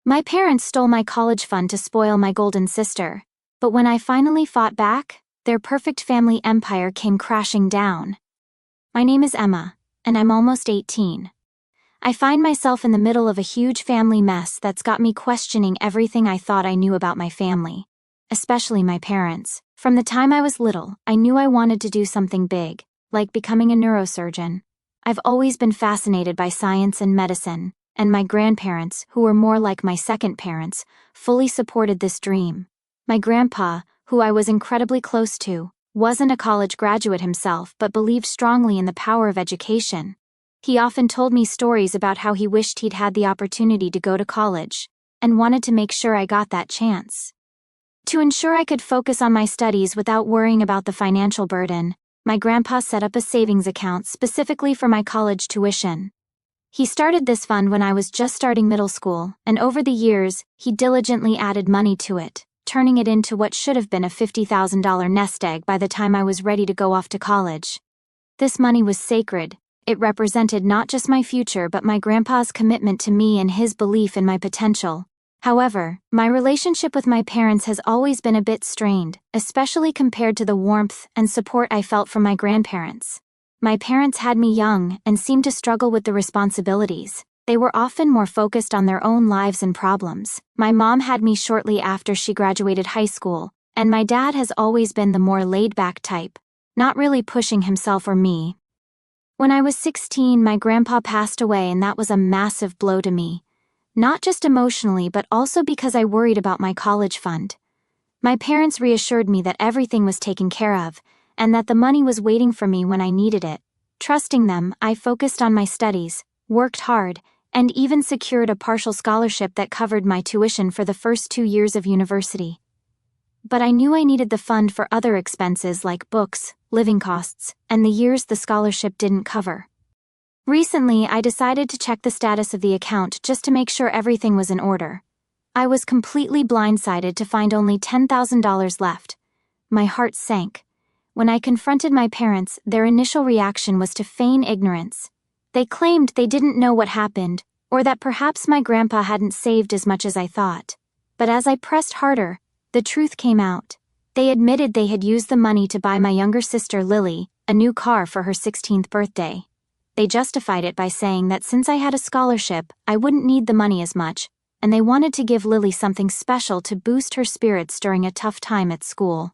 My parents stole my college fund to spoil my golden sister, but when I finally fought back, their perfect family empire came crashing down. My name is Emma, and I'm almost 18. I find myself in the middle of a huge family mess that's got me questioning everything I thought I knew about my family, especially my parents. From the time I was little, I knew I wanted to do something big, like becoming a neurosurgeon. I've always been fascinated by science and medicine, and my grandparents, who were more like my second parents, fully supported this dream. My grandpa, who I was incredibly close to, wasn't a college graduate himself but believed strongly in the power of education. He often told me stories about how he wished he'd had the opportunity to go to college, and wanted to make sure I got that chance. To ensure I could focus on my studies without worrying about the financial burden, my grandpa set up a savings account specifically for my college tuition. He started this fund when I was just starting middle school, and over the years, he diligently added money to it, turning it into what should have been a $50,000 nest egg by the time I was ready to go off to college. This money was sacred. It represented not just my future but my grandpa's commitment to me and his belief in my potential. However, my relationship with my parents has always been a bit strained, especially compared to the warmth and support I felt from my grandparents. My parents had me young and seemed to struggle with the responsibilities. They were often more focused on their own lives and problems. My mom had me shortly after she graduated high school, and my dad has always been the more laid-back type, not really pushing himself or me. When I was 16, my grandpa passed away, and that was a massive blow to me. Not just emotionally but also because I worried about my college fund. My parents reassured me that everything was taken care of, and that the money was waiting for me when I needed it. Trusting them, I focused on my studies, worked hard, and even secured a partial scholarship that covered my tuition for the first 2 years of university. But I knew I needed the fund for other expenses like books, living costs, and the years the scholarship didn't cover. Recently, I decided to check the status of the account just to make sure everything was in order. I was completely blindsided to find only $10,000 left. My heart sank. When I confronted my parents, their initial reaction was to feign ignorance. They claimed they didn't know what happened, or that perhaps my grandpa hadn't saved as much as I thought. But as I pressed harder, the truth came out. They admitted they had used the money to buy my younger sister Lily a new car for her 16th birthday. They justified it by saying that since I had a scholarship, I wouldn't need the money as much, and they wanted to give Lily something special to boost her spirits during a tough time at school.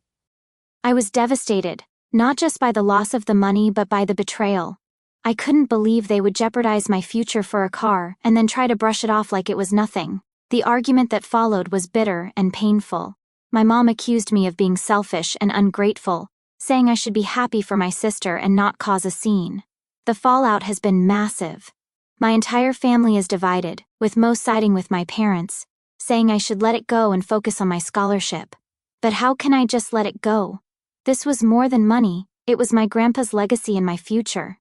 I was devastated, not just by the loss of the money but by the betrayal. I couldn't believe they would jeopardize my future for a car and then try to brush it off like it was nothing. The argument that followed was bitter and painful. My mom accused me of being selfish and ungrateful, saying I should be happy for my sister and not cause a scene. The fallout has been massive. My entire family is divided, with most siding with my parents, saying I should let it go and focus on my scholarship. But how can I just let it go? This was more than money, it was my grandpa's legacy and my future.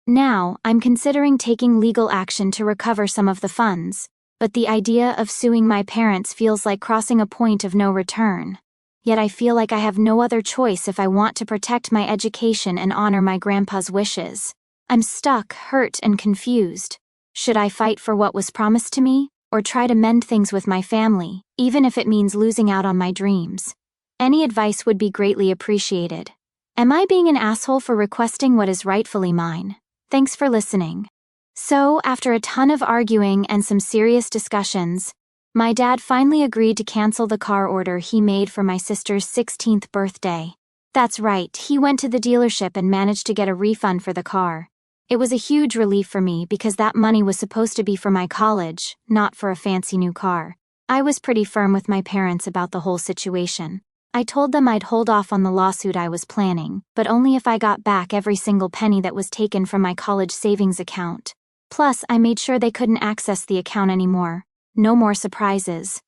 Now, I'm considering taking legal action to recover some of the funds, but the idea of suing my parents feels like crossing a point of no return. Yet I feel like I have no other choice if I want to protect my education and honor my grandpa's wishes. I'm stuck, hurt, and confused. Should I fight for what was promised to me, or try to mend things with my family, even if it means losing out on my dreams? Any advice would be greatly appreciated. Am I being an asshole for requesting what is rightfully mine? Thanks for listening. So, after a ton of arguing and some serious discussions, my dad finally agreed to cancel the car order he made for my sister's 16th birthday. That's right, he went to the dealership and managed to get a refund for the car. It was a huge relief for me because that money was supposed to be for my college, not for a fancy new car. I was pretty firm with my parents about the whole situation. I told them I'd hold off on the lawsuit I was planning, but only if I got back every single penny that was taken from my college savings account. Plus, I made sure they couldn't access the account anymore. No more surprises.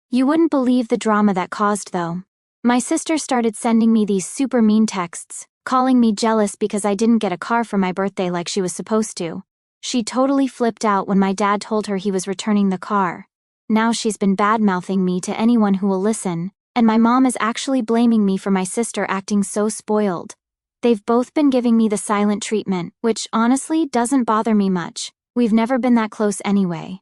You wouldn't believe the drama that caused, though. My sister started sending me these super mean texts, calling me jealous because I didn't get a car for my birthday like she was supposed to. She totally flipped out when my dad told her he was returning the car. Now she's been bad-mouthing me to anyone who will listen, and my mom is actually blaming me for my sister acting so spoiled. They've both been giving me the silent treatment, which honestly doesn't bother me much. We've never been that close anyway.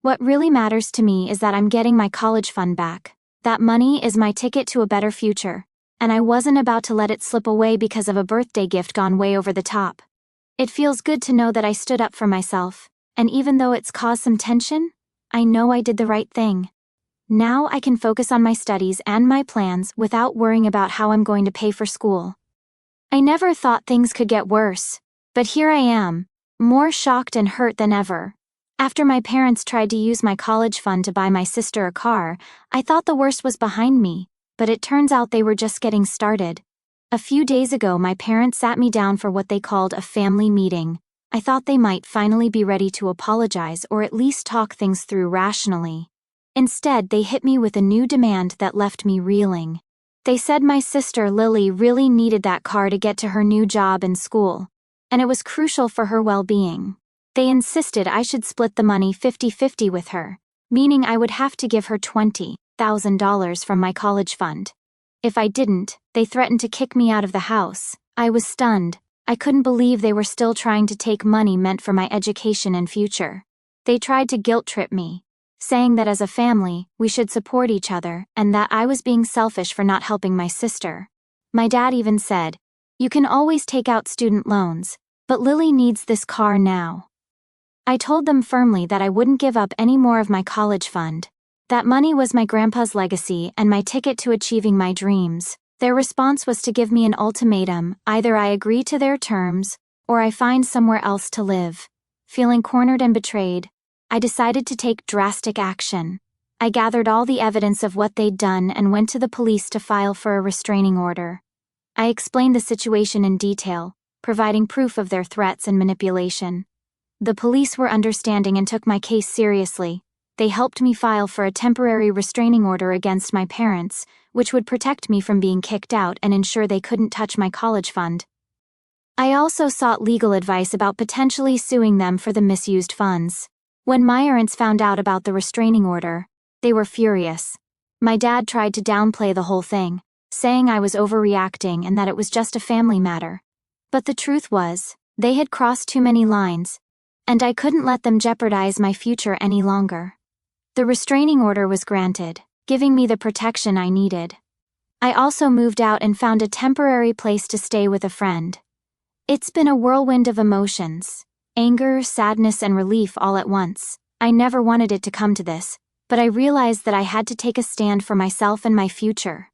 What really matters to me is that I'm getting my college fund back. That money is my ticket to a better future, and I wasn't about to let it slip away because of a birthday gift gone way over the top. It feels good to know that I stood up for myself, and even though it's caused some tension, I know I did the right thing. Now I can focus on my studies and my plans without worrying about how I'm going to pay for school. I never thought things could get worse, but here I am, more shocked and hurt than ever. After my parents tried to use my college fund to buy my sister a car, I thought the worst was behind me, but it turns out they were just getting started. A few days ago, my parents sat me down for what they called a family meeting. I thought they might finally be ready to apologize or at least talk things through rationally. Instead, they hit me with a new demand that left me reeling. They said my sister Lily really needed that car to get to her new job and school, and it was crucial for her well-being. They insisted I should split the money 50-50 with her, meaning I would have to give her $20,000 from my college fund. If I didn't, they threatened to kick me out of the house. I was stunned. I couldn't believe they were still trying to take money meant for my education and future. They tried to guilt-trip me, saying that as a family, we should support each other and that I was being selfish for not helping my sister. My dad even said, "You can always take out student loans, but Lily needs this car now." I told them firmly that I wouldn't give up any more of my college fund. That money was my grandpa's legacy and my ticket to achieving my dreams. Their response was to give me an ultimatum: either I agree to their terms, or I find somewhere else to live. Feeling cornered and betrayed, I decided to take drastic action. I gathered all the evidence of what they'd done and went to the police to file for a restraining order. I explained the situation in detail, providing proof of their threats and manipulation. The police were understanding and took my case seriously. They helped me file for a temporary restraining order against my parents, which would protect me from being kicked out and ensure they couldn't touch my college fund. I also sought legal advice about potentially suing them for the misused funds. When my parents found out about the restraining order, they were furious. My dad tried to downplay the whole thing, saying I was overreacting and that it was just a family matter. But the truth was, they had crossed too many lines, and I couldn't let them jeopardize my future any longer. The restraining order was granted, giving me the protection I needed. I also moved out and found a temporary place to stay with a friend. It's been a whirlwind of emotions, anger, sadness, and relief all at once. I never wanted it to come to this, but I realized that I had to take a stand for myself and my future.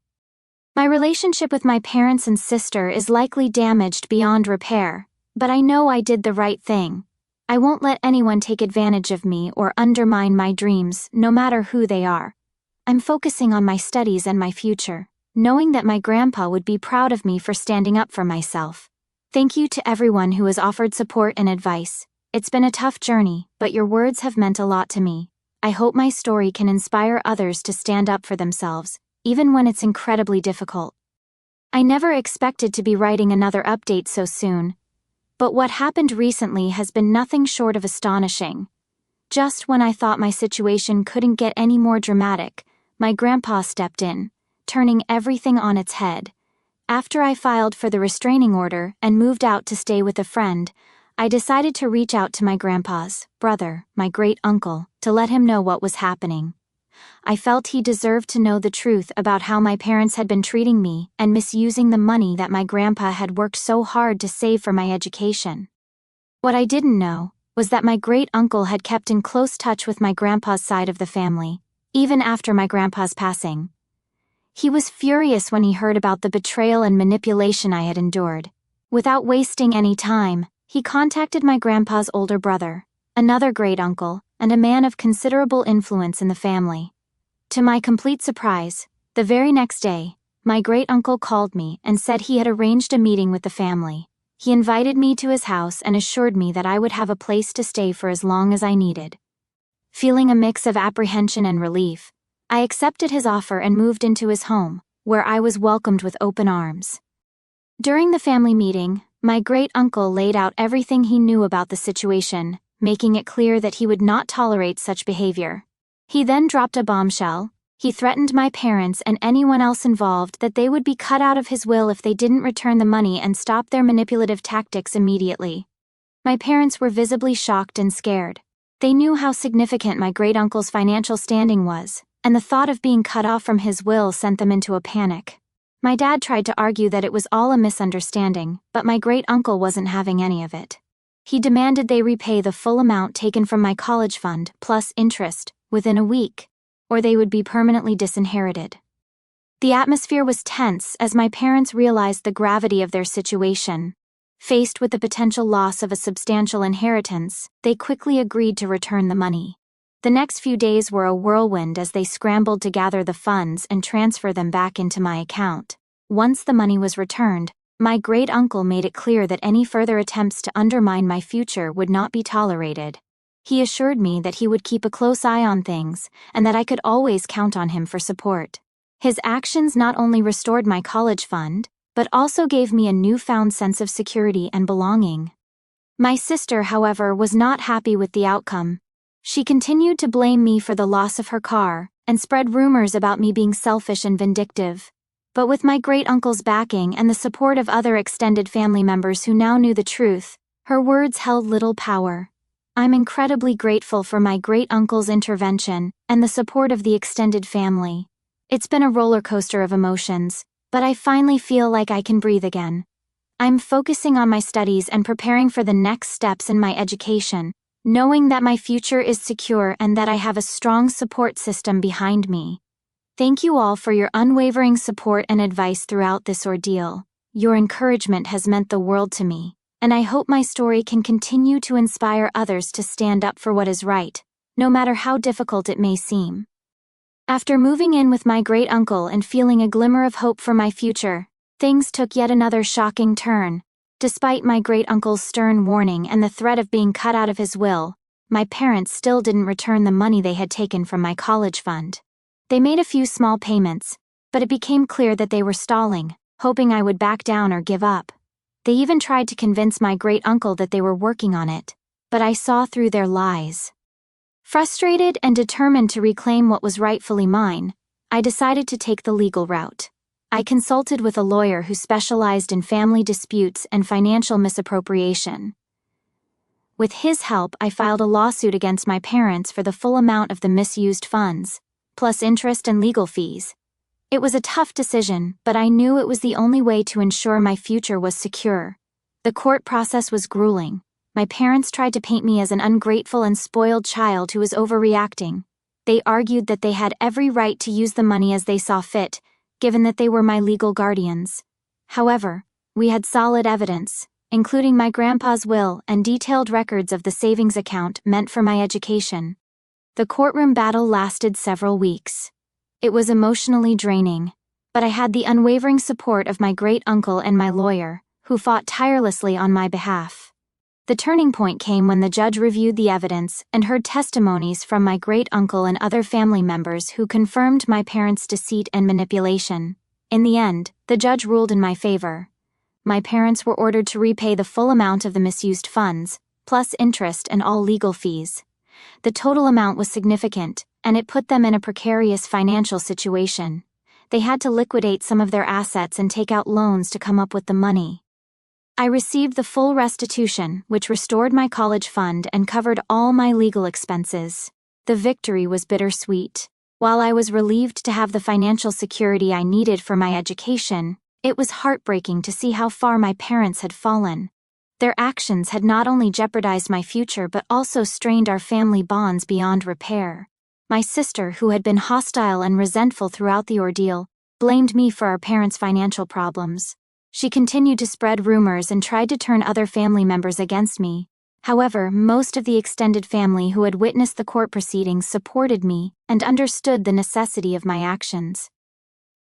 My relationship with my parents and sister is likely damaged beyond repair, but I know I did the right thing. I won't let anyone take advantage of me or undermine my dreams, no matter who they are. I'm focusing on my studies and my future, knowing that my grandpa would be proud of me for standing up for myself. Thank you to everyone who has offered support and advice. It's been a tough journey, but your words have meant a lot to me. I hope my story can inspire others to stand up for themselves, even when it's incredibly difficult. I never expected to be writing another update so soon, but what happened recently has been nothing short of astonishing. Just when I thought my situation couldn't get any more dramatic, my grandpa stepped in, turning everything on its head. After I filed for the restraining order and moved out to stay with a friend, I decided to reach out to my grandpa's brother, my great-uncle, to let him know what was happening. I felt he deserved to know the truth about how my parents had been treating me and misusing the money that my grandpa had worked so hard to save for my education. What I didn't know was that my great-uncle had kept in close touch with my grandpa's side of the family, even after my grandpa's passing. He was furious when he heard about the betrayal and manipulation I had endured. Without wasting any time, he contacted my grandpa's older brother, another great-uncle, and a man of considerable influence in the family. To my complete surprise, the very next day, my great-uncle called me and said he had arranged a meeting with the family. He invited me to his house and assured me that I would have a place to stay for as long as I needed. Feeling a mix of apprehension and relief, I accepted his offer and moved into his home, where I was welcomed with open arms. During the family meeting, my great-uncle laid out everything he knew about the situation, making it clear that he would not tolerate such behavior. He then dropped a bombshell. He threatened my parents and anyone else involved that they would be cut out of his will if they didn't return the money and stop their manipulative tactics immediately. My parents were visibly shocked and scared. They knew how significant my great-uncle's financial standing was, and the thought of being cut off from his will sent them into a panic. My dad tried to argue that it was all a misunderstanding, but my great-uncle wasn't having any of it. He demanded they repay the full amount taken from my college fund, plus interest, within a week, or they would be permanently disinherited. The atmosphere was tense as my parents realized the gravity of their situation. Faced with the potential loss of a substantial inheritance, they quickly agreed to return the money. The next few days were a whirlwind as they scrambled to gather the funds and transfer them back into my account. Once the money was returned, my great-uncle made it clear that any further attempts to undermine my future would not be tolerated. He assured me that he would keep a close eye on things and that I could always count on him for support. His actions not only restored my college fund, but also gave me a newfound sense of security and belonging. My sister, however, was not happy with the outcome. She continued to blame me for the loss of her car, and spread rumors about me being selfish and vindictive. But with my great-uncle's backing and the support of other extended family members who now knew the truth, her words held little power. I'm incredibly grateful for my great-uncle's intervention and the support of the extended family. It's been a roller coaster of emotions, but I finally feel like I can breathe again. I'm focusing on my studies and preparing for the next steps in my education, knowing that my future is secure and that I have a strong support system behind me. Thank you all for your unwavering support and advice throughout this ordeal. Your encouragement has meant the world to me, and I hope my story can continue to inspire others to stand up for what is right, no matter how difficult it may seem. After moving in with my great-uncle and feeling a glimmer of hope for my future, things took yet another shocking turn. Despite my great-uncle's stern warning and the threat of being cut out of his will, my parents still didn't return the money they had taken from my college fund. They made a few small payments, but it became clear that they were stalling, hoping I would back down or give up. They even tried to convince my great-uncle that they were working on it, but I saw through their lies. Frustrated and determined to reclaim what was rightfully mine, I decided to take the legal route. I consulted with a lawyer who specialized in family disputes and financial misappropriation. With his help, I filed a lawsuit against my parents for the full amount of the misused funds, plus interest and legal fees. It was a tough decision, but I knew it was the only way to ensure my future was secure. The court process was grueling. My parents tried to paint me as an ungrateful and spoiled child who was overreacting. They argued that they had every right to use the money as they saw fit, given that they were my legal guardians. However, we had solid evidence, including my grandpa's will and detailed records of the savings account meant for my education. The courtroom battle lasted several weeks. It was emotionally draining, but I had the unwavering support of my great-uncle and my lawyer, who fought tirelessly on my behalf. The turning point came when the judge reviewed the evidence and heard testimonies from my great-uncle and other family members who confirmed my parents' deceit and manipulation. In the end, the judge ruled in my favor. My parents were ordered to repay the full amount of the misused funds, plus interest and all legal fees. The total amount was significant, and it put them in a precarious financial situation. They had to liquidate some of their assets and take out loans to come up with the money. I received the full restitution, which restored my college fund and covered all my legal expenses. The victory was bittersweet. While I was relieved to have the financial security I needed for my education, it was heartbreaking to see how far my parents had fallen. Their actions had not only jeopardized my future but also strained our family bonds beyond repair. My sister, who had been hostile and resentful throughout the ordeal, blamed me for our parents' financial problems. She continued to spread rumors and tried to turn other family members against me. However, most of the extended family who had witnessed the court proceedings supported me and understood the necessity of my actions.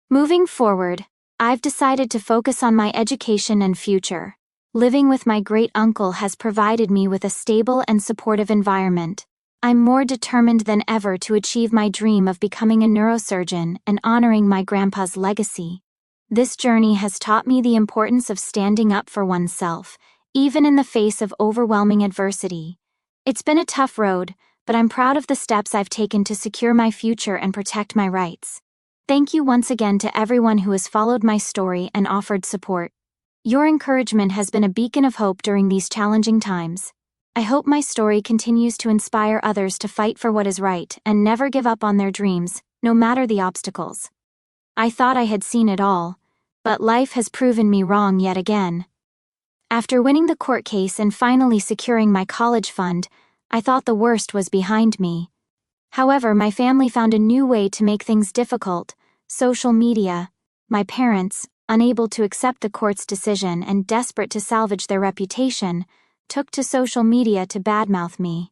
Moving forward, I've decided to focus on my education and future. Living with my great-uncle has provided me with a stable and supportive environment. I'm more determined than ever to achieve my dream of becoming a neurosurgeon and honoring my grandpa's legacy. This journey has taught me the importance of standing up for oneself, even in the face of overwhelming adversity. It's been a tough road, but I'm proud of the steps I've taken to secure my future and protect my rights. Thank you once again to everyone who has followed my story and offered support. Your encouragement has been a beacon of hope during these challenging times. I hope my story continues to inspire others to fight for what is right and never give up on their dreams, no matter the obstacles. I thought I had seen it all, but life has proven me wrong yet again. After winning the court case and finally securing my college fund, I thought the worst was behind me. However, my family found a new way to make things difficult: social media. My parents, unable to accept the court's decision and desperate to salvage their reputation, took to social media to badmouth me.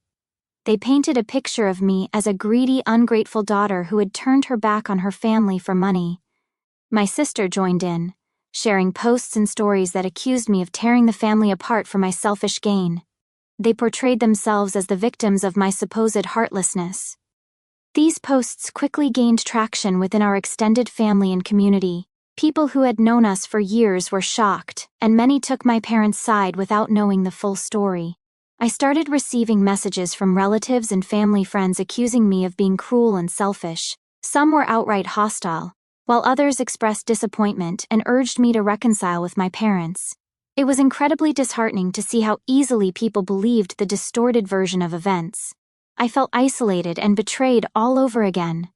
They painted a picture of me as a greedy, ungrateful daughter who had turned her back on her family for money. My sister joined in, sharing posts and stories that accused me of tearing the family apart for my selfish gain. They portrayed themselves as the victims of my supposed heartlessness. These posts quickly gained traction within our extended family and community. People who had known us for years were shocked, and many took my parents' side without knowing the full story. I started receiving messages from relatives and family friends accusing me of being cruel and selfish. Some were outright hostile, while others expressed disappointment and urged me to reconcile with my parents. It was incredibly disheartening to see how easily people believed the distorted version of events. I felt isolated and betrayed all over again.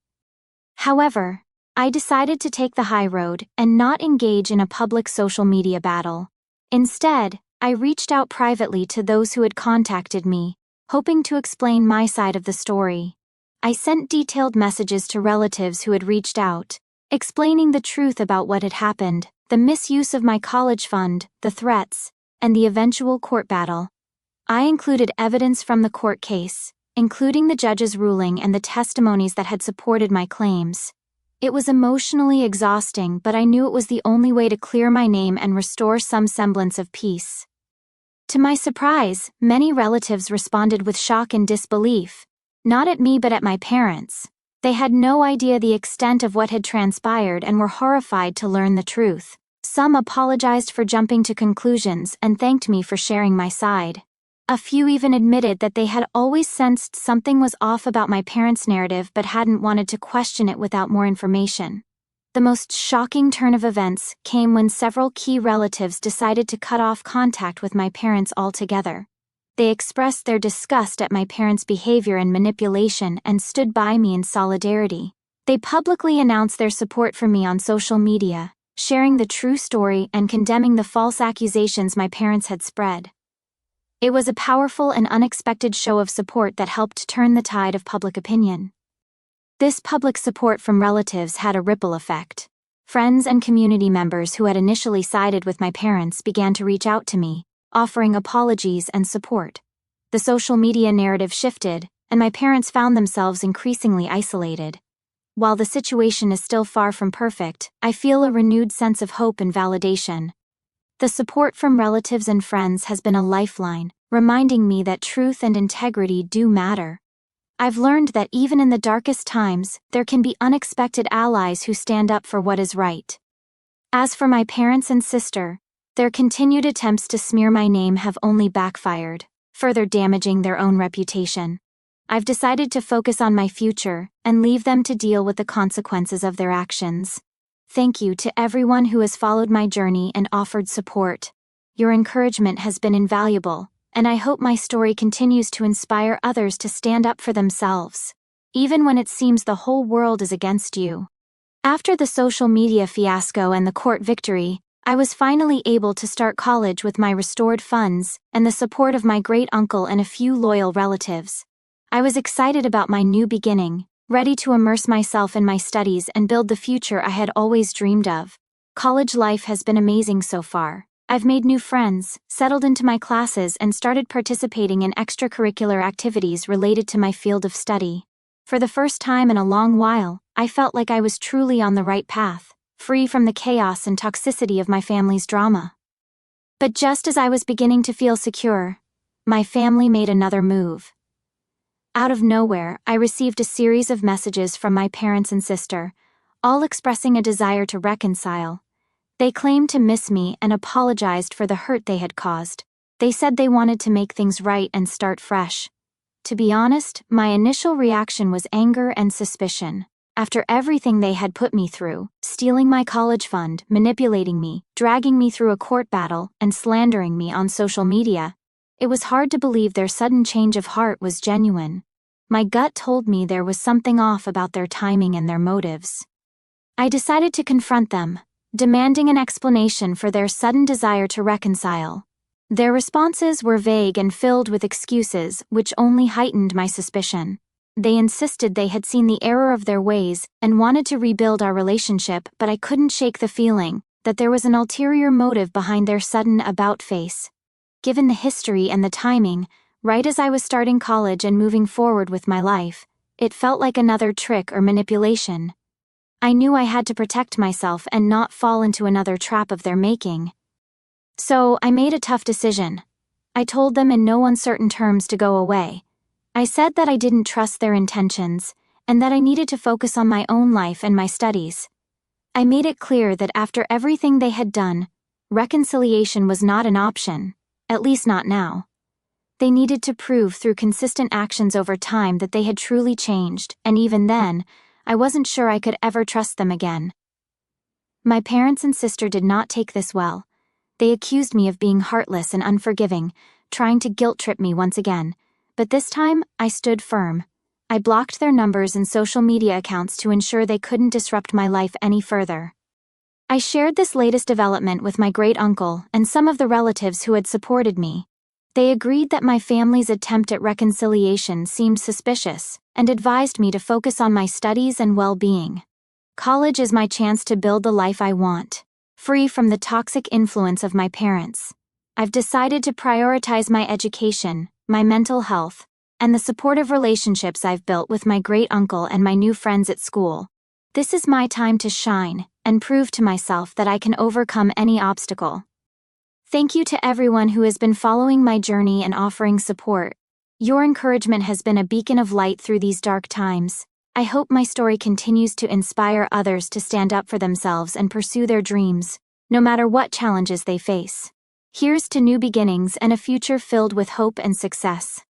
However, I decided to take the high road and not engage in a public social media battle. Instead, I reached out privately to those who had contacted me, hoping to explain my side of the story. I sent detailed messages to relatives who had reached out, explaining the truth about what had happened, the misuse of my college fund, the threats, and the eventual court battle. I included evidence from the court case, including the judge's ruling and the testimonies that had supported my claims. It was emotionally exhausting, but I knew it was the only way to clear my name and restore some semblance of peace. To my surprise, many relatives responded with shock and disbelief, not at me but at my parents. They had no idea the extent of what had transpired and were horrified to learn the truth. Some apologized for jumping to conclusions and thanked me for sharing my side. A few even admitted that they had always sensed something was off about my parents' narrative but hadn't wanted to question it without more information. The most shocking turn of events came when several key relatives decided to cut off contact with my parents altogether. They expressed their disgust at my parents' behavior and manipulation and stood by me in solidarity. They publicly announced their support for me on social media, sharing the true story and condemning the false accusations my parents had spread. It was a powerful and unexpected show of support that helped turn the tide of public opinion. This public support from relatives had a ripple effect. Friends and community members who had initially sided with my parents began to reach out to me, offering apologies and support. The social media narrative shifted, and my parents found themselves increasingly isolated. While the situation is still far from perfect, I feel a renewed sense of hope and validation. The support from relatives and friends has been a lifeline, reminding me that truth and integrity do matter. I've learned that even in the darkest times, there can be unexpected allies who stand up for what is right. As for my parents and sister, their continued attempts to smear my name have only backfired, further damaging their own reputation. I've decided to focus on my future and leave them to deal with the consequences of their actions. Thank you to everyone who has followed my journey and offered support. Your encouragement has been invaluable, and I hope my story continues to inspire others to stand up for themselves, even when it seems the whole world is against you. After the social media fiasco and the court victory, I was finally able to start college with my restored funds and the support of my great uncle and a few loyal relatives. I was excited about my new beginning, ready to immerse myself in my studies and build the future I had always dreamed of. College life has been amazing so far. I've made new friends, settled into my classes, and started participating in extracurricular activities related to my field of study. For the first time in a long while, I felt like I was truly on the right path, free from the chaos and toxicity of my family's drama. But just as I was beginning to feel secure, my family made another move. Out of nowhere, I received a series of messages from my parents and sister, all expressing a desire to reconcile. They claimed to miss me and apologized for the hurt they had caused. They said they wanted to make things right and start fresh. To be honest, my initial reaction was anger and suspicion. After everything they had put me through, stealing my college fund, manipulating me, dragging me through a court battle, and slandering me on social media, It was hard to believe their sudden change of heart was genuine. My gut told me there was something off about their timing and their motives. I decided to confront them, demanding an explanation for their sudden desire to reconcile. Their responses were vague and filled with excuses, which only heightened my suspicion. They insisted they had seen the error of their ways and wanted to rebuild our relationship, but I couldn't shake the feeling that there was an ulterior motive behind their sudden about-face. Given the history and the timing, right as I was starting college and moving forward with my life, it felt like another trick or manipulation. I knew I had to protect myself and not fall into another trap of their making. So, I made a tough decision. I told them in no uncertain terms to go away. I said that I didn't trust their intentions, and that I needed to focus on my own life and my studies. I made it clear that after everything they had done, reconciliation was not an option, at least not now. They needed to prove through consistent actions over time that they had truly changed, and even then, I wasn't sure I could ever trust them again. My parents and sister did not take this well. They accused me of being heartless and unforgiving, trying to guilt-trip me once again. But this time, I stood firm. I blocked their numbers and social media accounts to ensure they couldn't disrupt my life any further. I shared this latest development with my great-uncle and some of the relatives who had supported me. They agreed that my family's attempt at reconciliation seemed suspicious and advised me to focus on my studies and well-being. College is my chance to build the life I want, free from the toxic influence of my parents. I've decided to prioritize my education, my mental health, and the supportive relationships I've built with my great-uncle and my new friends at school. This is my time to shine and prove to myself that I can overcome any obstacle. Thank you to everyone who has been following my journey and offering support. Your encouragement has been a beacon of light through these dark times. I hope my story continues to inspire others to stand up for themselves and pursue their dreams, no matter what challenges they face. Here's to new beginnings and a future filled with hope and success.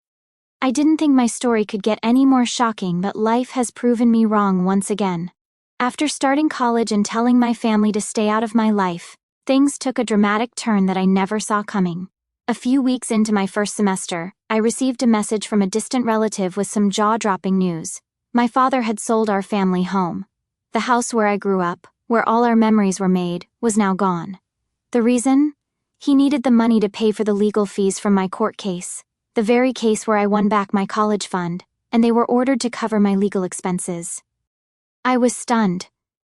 I didn't think my story could get any more shocking, but life has proven me wrong once again. After starting college and telling my family to stay out of my life, things took a dramatic turn that I never saw coming. A few weeks into my first semester, I received a message from a distant relative with some jaw-dropping news. My father had sold our family home. The house where I grew up, where all our memories were made, was now gone. The reason? He needed the money to pay for the legal fees from my court case, the very case where I won back my college fund, and they were ordered to cover my legal expenses. I was stunned.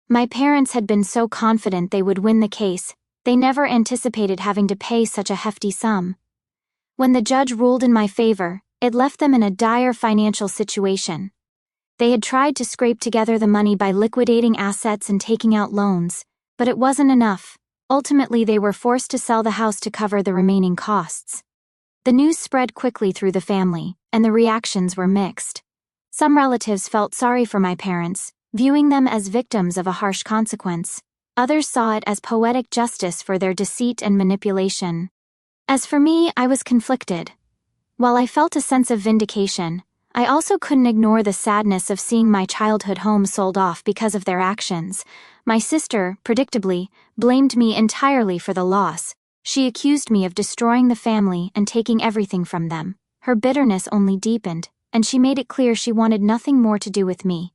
My parents had been so confident they would win the case, they never anticipated having to pay such a hefty sum. When the judge ruled in my favor, it left them in a dire financial situation. They had tried to scrape together the money by liquidating assets and taking out loans, but it wasn't enough. Ultimately, they were forced to sell the house to cover the remaining costs. The news spread quickly through the family, and the reactions were mixed. Some relatives felt sorry for my parents, viewing them as victims of a harsh consequence. Others saw it as poetic justice for their deceit and manipulation. As for me, I was conflicted. While I felt a sense of vindication, I also couldn't ignore the sadness of seeing my childhood home sold off because of their actions. My sister, predictably, blamed me entirely for the loss. She accused me of destroying the family and taking everything from them. Her bitterness only deepened, and she made it clear she wanted nothing more to do with me.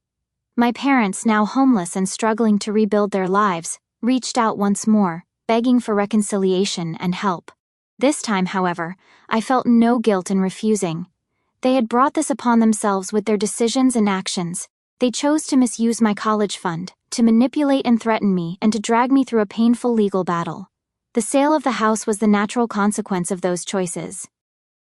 My parents, now homeless and struggling to rebuild their lives, reached out once more, begging for reconciliation and help. This time, however, I felt no guilt in refusing. They had brought this upon themselves with their decisions and actions. They chose to misuse my college fund, to manipulate and threaten me, and to drag me through a painful legal battle. The sale of the house was the natural consequence of those choices.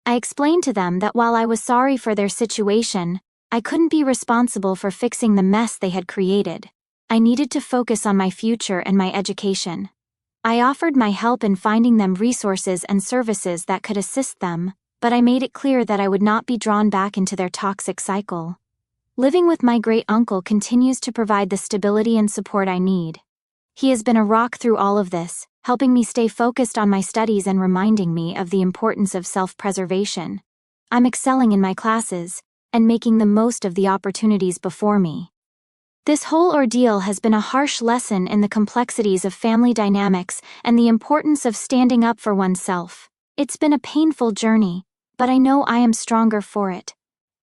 I explained to them that while I was sorry for their situation, I couldn't be responsible for fixing the mess they had created. I needed to focus on my future and my education. I offered my help in finding them resources and services that could assist them, but I made it clear that I would not be drawn back into their toxic cycle. Living with my great-uncle continues to provide the stability and support I need. He has been a rock through all of this, helping me stay focused on my studies and reminding me of the importance of self-preservation. I'm excelling in my classes and making the most of the opportunities before me. This whole ordeal has been a harsh lesson in the complexities of family dynamics and the importance of standing up for oneself. It's been a painful journey, but I know I am stronger for it.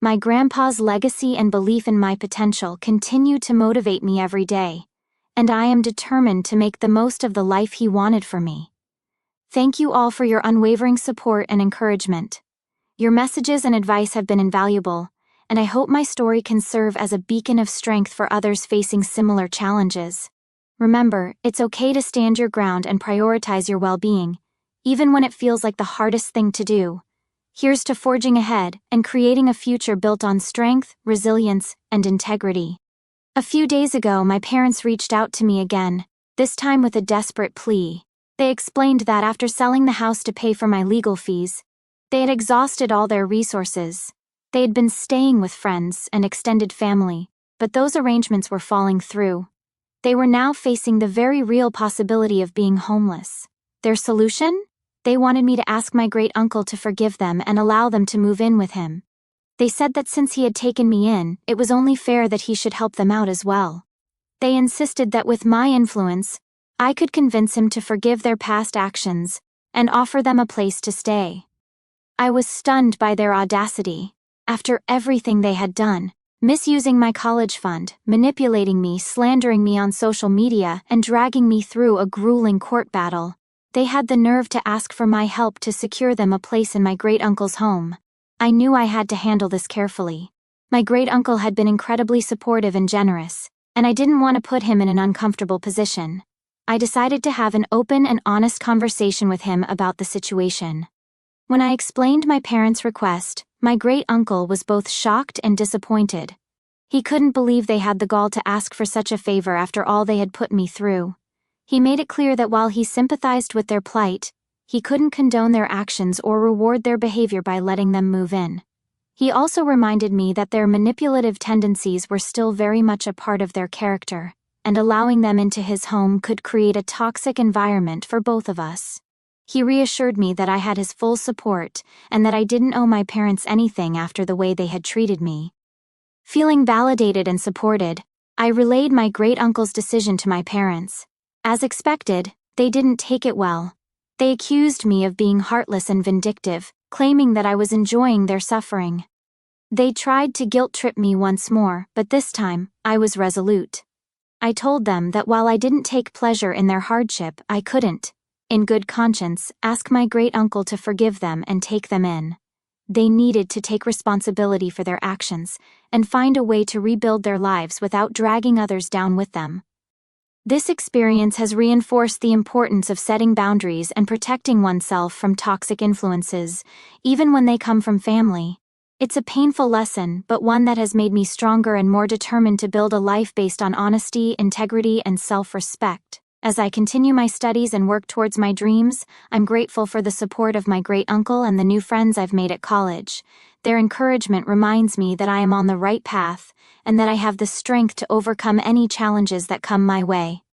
My grandpa's legacy and belief in my potential continue to motivate me every day, and I am determined to make the most of the life he wanted for me. Thank you all for your unwavering support and encouragement. Your messages and advice have been invaluable, and I hope my story can serve as a beacon of strength for others facing similar challenges. Remember, it's okay to stand your ground and prioritize your well-being, even when it feels like the hardest thing to do. Here's to forging ahead and creating a future built on strength, resilience, and integrity. A few days ago, my parents reached out to me again, this time with a desperate plea. They explained that after selling the house to pay for my legal fees, they had exhausted all their resources. They had been staying with friends and extended family, but those arrangements were falling through. They were now facing the very real possibility of being homeless. Their solution? They wanted me to ask my great-uncle to forgive them and allow them to move in with him. They said that since he had taken me in, it was only fair that he should help them out as well. They insisted that with my influence, I could convince him to forgive their past actions and offer them a place to stay. I was stunned by their audacity. After everything they had done, misusing my college fund, manipulating me, slandering me on social media, and dragging me through a grueling court battle, they had the nerve to ask for my help to secure them a place in my great-uncle's home. I knew I had to handle this carefully. My great-uncle had been incredibly supportive and generous, and I didn't want to put him in an uncomfortable position. I decided to have an open and honest conversation with him about the situation. When I explained my parents' request, my great-uncle was both shocked and disappointed. He couldn't believe they had the gall to ask for such a favor after all they had put me through. He made it clear that while he sympathized with their plight, he couldn't condone their actions or reward their behavior by letting them move in. He also reminded me that their manipulative tendencies were still very much a part of their character, and allowing them into his home could create a toxic environment for both of us. He reassured me that I had his full support and that I didn't owe my parents anything after the way they had treated me. Feeling validated and supported, I relayed my great-uncle's decision to my parents. As expected, they didn't take it well. They accused me of being heartless and vindictive, claiming that I was enjoying their suffering. They tried to guilt-trip me once more, but this time, I was resolute. I told them that while I didn't take pleasure in their hardship, I couldn't, in good conscience, ask my great-uncle to forgive them and take them in. They needed to take responsibility for their actions and find a way to rebuild their lives without dragging others down with them. This experience has reinforced the importance of setting boundaries and protecting oneself from toxic influences, even when they come from family. It's a painful lesson, but one that has made me stronger and more determined to build a life based on honesty, integrity, and self-respect. As I continue my studies and work towards my dreams, I'm grateful for the support of my great-uncle and the new friends I've made at college. Their encouragement reminds me that I am on the right path, and that I have the strength to overcome any challenges that come my way.